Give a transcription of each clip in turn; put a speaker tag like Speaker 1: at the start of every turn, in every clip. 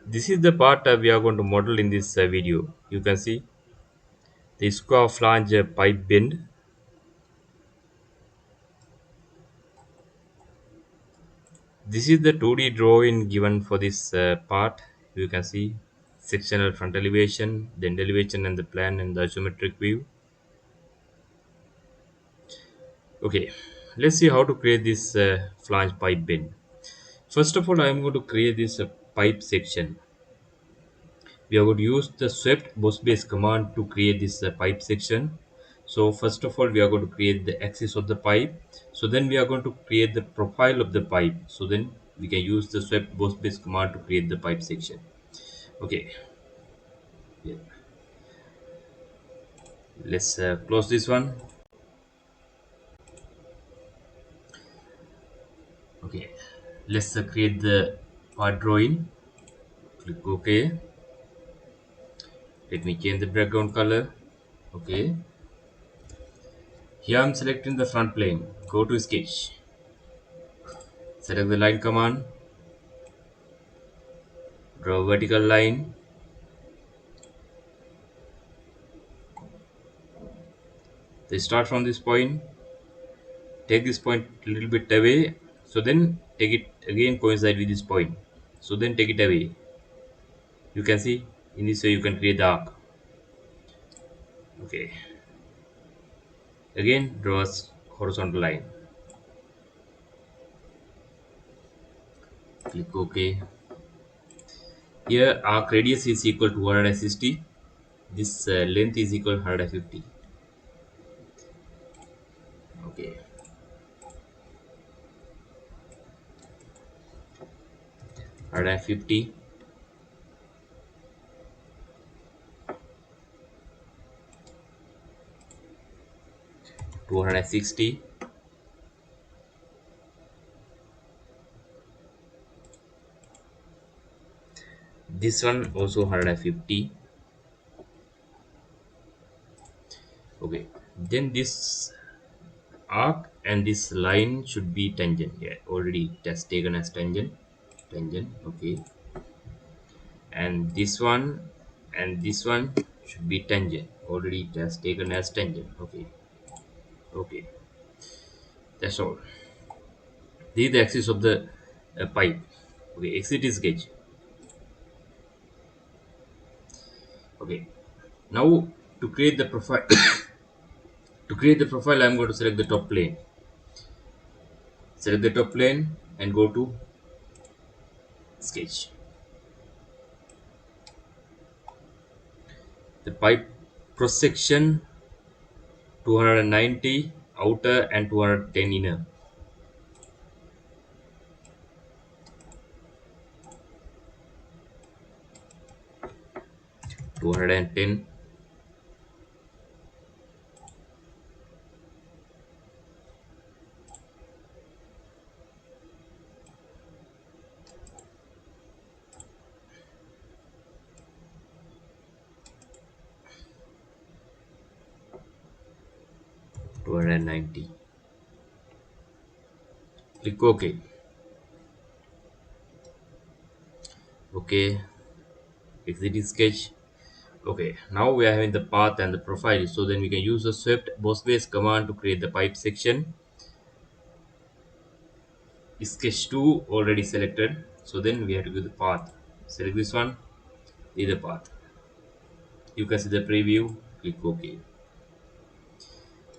Speaker 1: This is the part we are going to model in this video. You can see the square flange pipe bend. This is the 2D drawing given for this part. You can see sectional front elevation, the end elevation and the plan and the isometric view. Okay, let's see how to create this flange pipe bend. First of all, I am going to create this pipe section. We are going to use the swept boss base command to create this pipe section. So first of all, we are going to create the axis of the pipe. So then we are going to create the profile of the pipe. So then we can use the swept boss base command to create the pipe section. Okay, yeah. Let's close this one. Okay, let's create the part drawing. Click OK. Let me change the background color. Okay, here I'm selecting the front plane. Go to sketch. Select the line command. Draw a vertical line. They start from this point. Take this point a little bit away. So then take it again coincide with this point. So then take it away. You can see in this way you can create the arc. Okay. Again draw a horizontal line. Click OK. Here arc radius is equal to 160. This length is equal to 150. Okay. 150. 260. This one also 150. Okay. Then this arc and this line should be tangent. Yeah, already it has taken as tangent. Okay, and this one should be tangent. Already it has taken as tangent. Okay, okay, that's all. This is the axis of the pipe. Okay, exit is gauge. Okay, now to create the profile to create the profile I'm going to select the top plane. Select the top plane and go to sketch. The pipe cross section 290 outer and 210 inner. 210. Two hundred 90. Click OK. Okay, exit sketch. Okay, now we are having the path and the profile, so then we can use the swept boss base command to create the pipe section. Sketch 2 already selected, so then we have to do the path. Select this one, see the path. You can see the preview, click OK.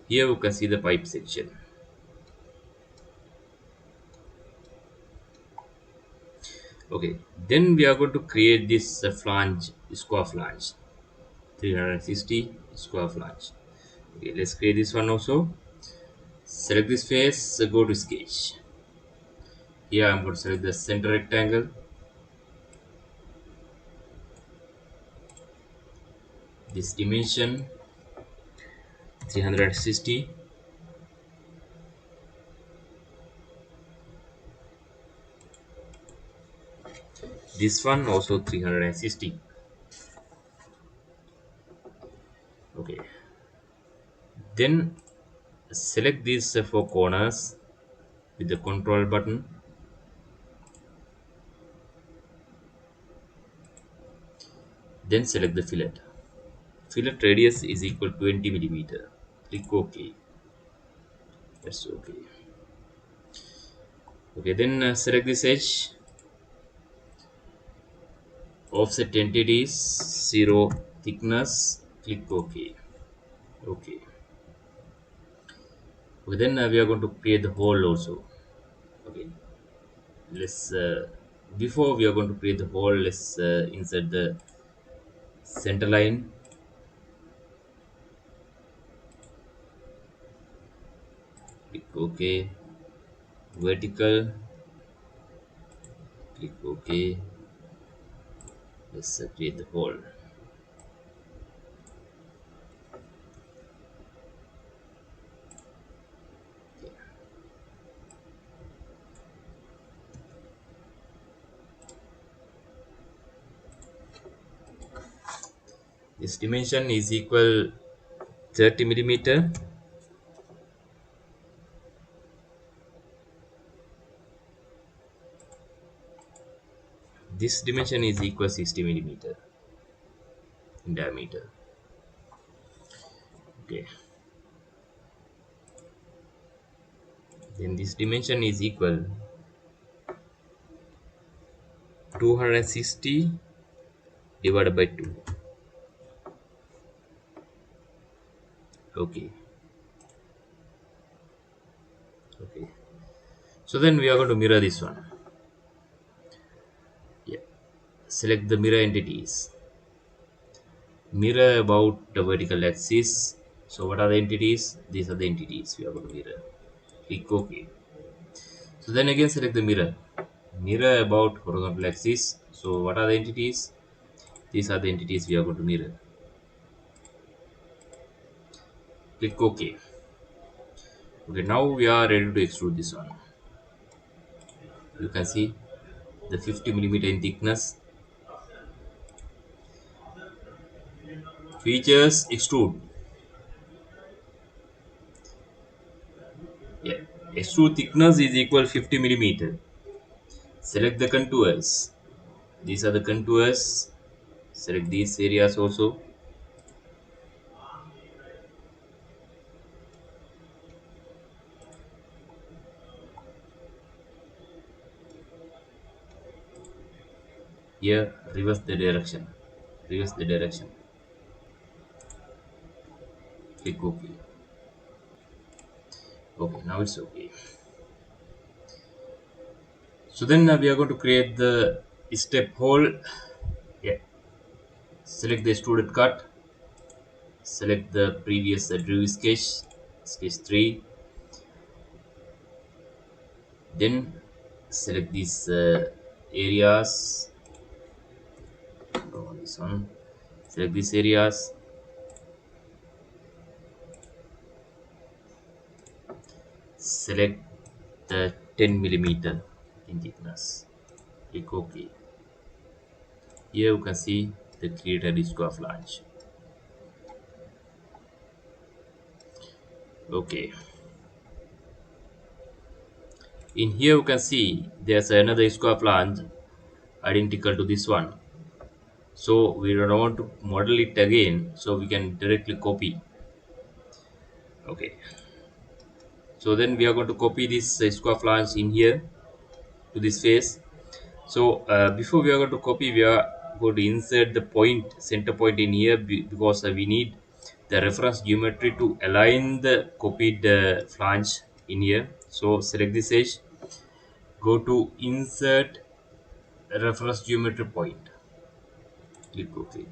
Speaker 1: Here you can see the pipe section. Okay, then we are going to create this flange, square flange, 360 square flange. Okay, let's create this one also. Select this face, go to sketch. Here I'm going to select the center rectangle. This dimension 360. This one also 360. Okay. Then select these four corners with the control button. Then select the fillet. Fillet radius is equal to 20 millimeter. Click OK. That's okay. Okay, then select this edge. Offset entities 0 thickness. Click OK. Okay. Okay, then we are going to create the hole also. Okay, let's before we are going to create the hole, let's insert the center line. Click OK. Vertical. Click OK. Let's create the hole. Okay. This dimension is equal 30 millimeter. This dimension is equal 60 millimeter in diameter. Okay. Then this dimension is equal 260 divided by 2. Okay. Okay. So then we are going to mirror this one. Yeah. Select the mirror entities. Mirror about the vertical axis. So what are the entities? These are the entities we are going to mirror. Click OK. So then again select the mirror. Mirror about horizontal axis. So what are the entities? These are the entities we are going to mirror. Click OK. Okay, now we are ready to extrude this one. You can see the 50 millimeter in thickness. Features extrude. Yeah. Extrude thickness is equal 50 millimeter. Select the contours. These are the contours. Select these areas also. Here reverse the direction. Reverse the direction. Click OK. Okay, now it's okay. So then we are going to create the step hole. Yeah. Select the extruded cut. Select the previous drew sketch, sketch 3. Then select these areas. Oh, this one. Select these areas. Select the 10 millimeter in thickness. Click OK. Here you can see the created square flange. Okay. In here you can see there's another square flange identical to this one. So we don't want to model it again, so we can directly copy. Okay. So then we are going to copy this square flange in here to this face. So before we are going to copy, we are going to insert the point, center point in here, because we need the reference geometry to align the copied flange in here. So select this edge, go to insert reference geometry point. Click OK.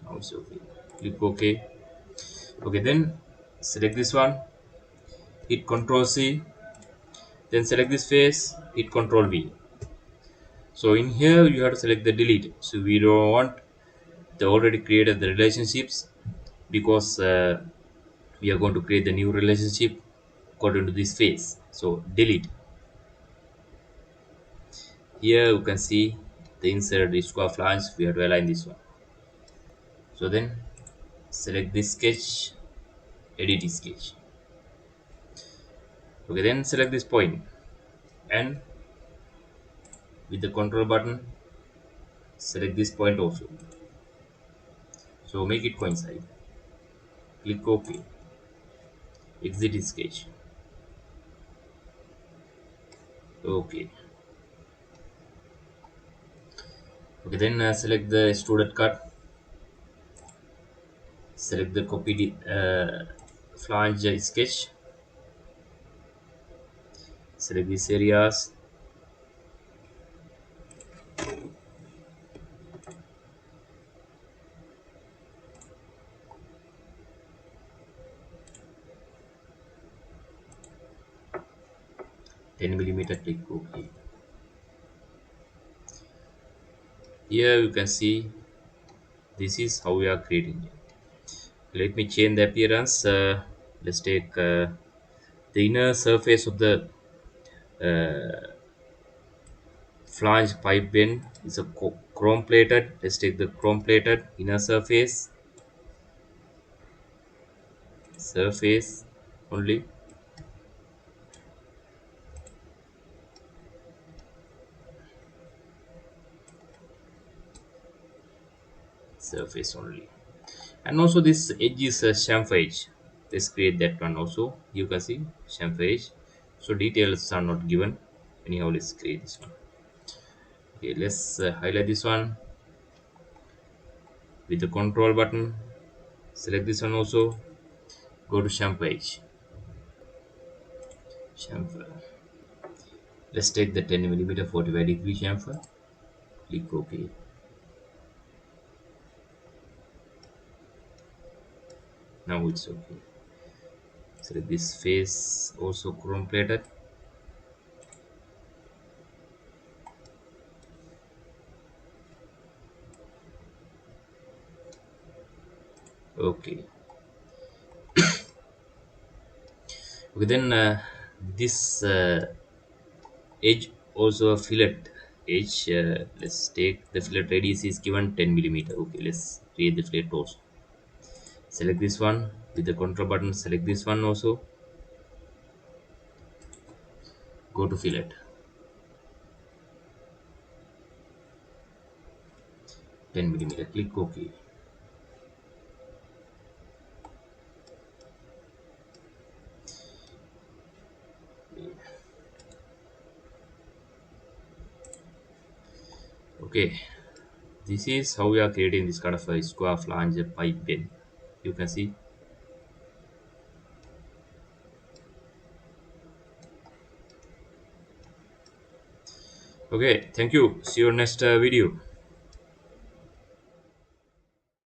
Speaker 1: Now it's okay. Click OK. Okay, then select this one, hit Ctrl C, then select this face, hit Ctrl V. So in here you have to select the delete. So we don't want the already created the relationships, because we are going to create the new relationship according to this face. So delete. Here you can see the insert the square flange. We have to align this one. So then select this sketch, edit sketch. Okay, then select this point and with the control button select this point also. So make it coincide. Click OK. Exit sketch. Okay. Okay, then select the extruded cut. Select the copied flange sketch. Select these areas. $10 mm. Click OK. Here you can see this is how we are creating it. Let me change the appearance. Let's take the inner surface of the uh, flange pipe bin is a chrome plated. Let's take the chrome plated inner surface only, surface only. And also this edge is a chamfer edge. Let's create that one also. You can see chamfer edge. So details are not given. Anyhow, let's create this one. Okay, let's highlight this one with the control button. Select this one also. Go to chamfer edge. Chamfer. Let's take the 10 mm 45-degree chamfer. Click OK. Now it's okay. Select this face also chrome plated. Okay. Okay, then this edge also a fillet edge. Let's take the fillet radius is given 10 mm. Okay, let's create the fillet also. Select this one with the control button. Select this one also. Go to fillet. 10 mm. Click OK. Okay, this is how we are creating this kind of a square flange pipe bin. You can see. Okay, thank you. See you next video.